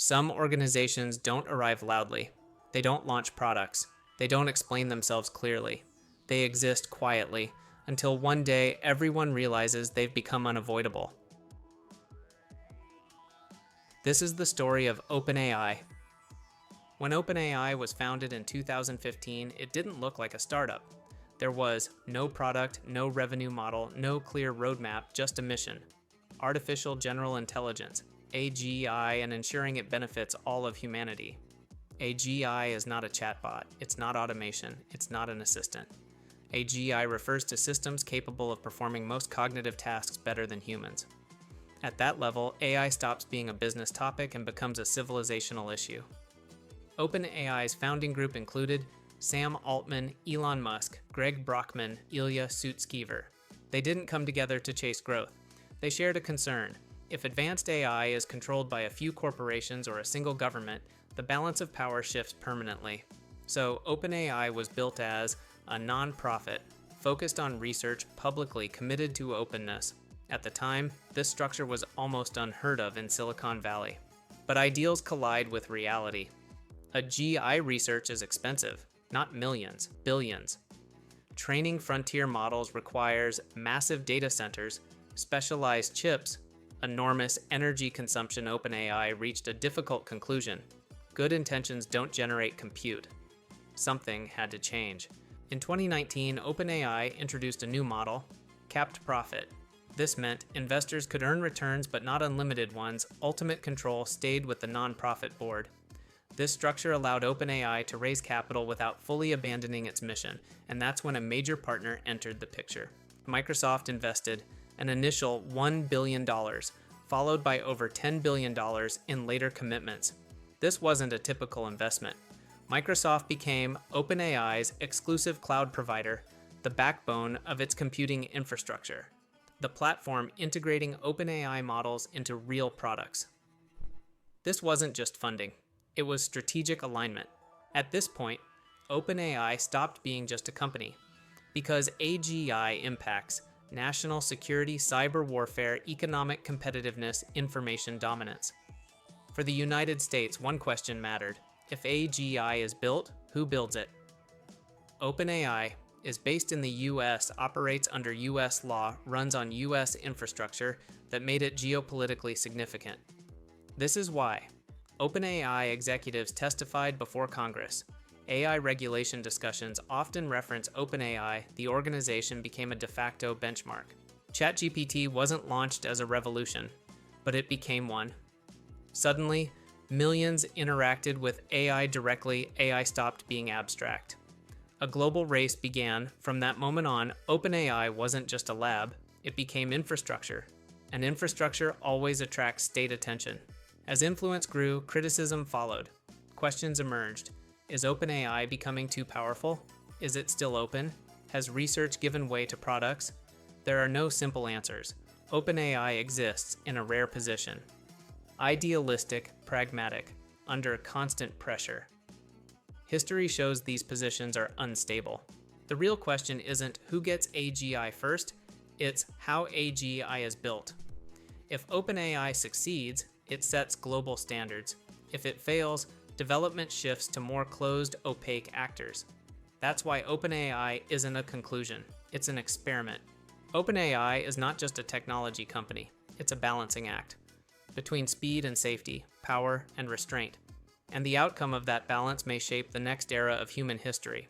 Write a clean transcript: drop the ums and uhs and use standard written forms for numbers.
Some organizations don't arrive loudly. They don't launch products. They don't explain themselves clearly. They exist quietly until one day everyone realizes they've become unavoidable. This is the story of OpenAI. When OpenAI was founded in 2015, it didn't look like a startup. There was no product, no revenue model, no clear roadmap, just a mission. Artificial General Intelligence, AGI, and ensuring it benefits all of humanity. AGI is not a chatbot, it's not automation, it's not an assistant. AGI refers to systems capable of performing most cognitive tasks better than humans. At that level, AI stops being a business topic and becomes a civilizational issue. OpenAI's founding group included Sam Altman, Elon Musk, Greg Brockman, Ilya Sutskever. They didn't come together to chase growth. They shared a concern. If advanced AI is controlled by a few corporations or a single government, the balance of power shifts permanently. So OpenAI was built as a non-profit, focused on research, publicly committed to openness. At the time, this structure was almost unheard of in Silicon Valley. But ideals collide with reality. A GI research is expensive, not millions, billions. Training frontier models requires massive data centers, specialized chips, enormous energy consumption. OpenAI reached a difficult conclusion. Good intentions don't generate compute. Something had to change. In 2019, OpenAI introduced a new model, capped profit. This meant investors could earn returns but not unlimited ones. Ultimate control stayed with the non-profit board. This structure allowed OpenAI to raise capital without fully abandoning its mission, and that's when a major partner entered the picture. Microsoft invested an initial $1 billion, followed by over $10 billion in later commitments. This wasn't a typical investment. Microsoft became OpenAI's exclusive cloud provider, the backbone of its computing infrastructure, the platform integrating OpenAI models into real products. This wasn't just funding. It was strategic alignment. At this point, OpenAI stopped being just a company, because AGI impacts national security, cyber warfare, economic competitiveness, information dominance. For the United States, one question mattered. If AGI is built, who builds it? OpenAI is based in the US, operates under US law, runs on US infrastructure that made it geopolitically significant. This is why OpenAI executives testified before Congress. AI regulation discussions often reference OpenAI. The organization became a de facto benchmark. ChatGPT wasn't launched as a revolution, but it became one. Suddenly, millions interacted with AI directly. AI stopped being abstract. A global race began. From that moment on, OpenAI wasn't just a lab, it became infrastructure. And infrastructure always attracts state attention. As influence grew, criticism followed. Questions emerged. Is OpenAI becoming too powerful? Is it still open? Has research given way to products? There are no simple answers. OpenAI exists in a rare position. Idealistic, pragmatic, under constant pressure. History shows these positions are unstable. The real question isn't who gets AGI first, it's how AGI is built. If OpenAI succeeds, it sets global standards. If it fails, development shifts to more closed, opaque actors. That's why OpenAI isn't a conclusion, it's an experiment. OpenAI is not just a technology company, it's a balancing act between speed and safety, power and restraint. And the outcome of that balance may shape the next era of human history.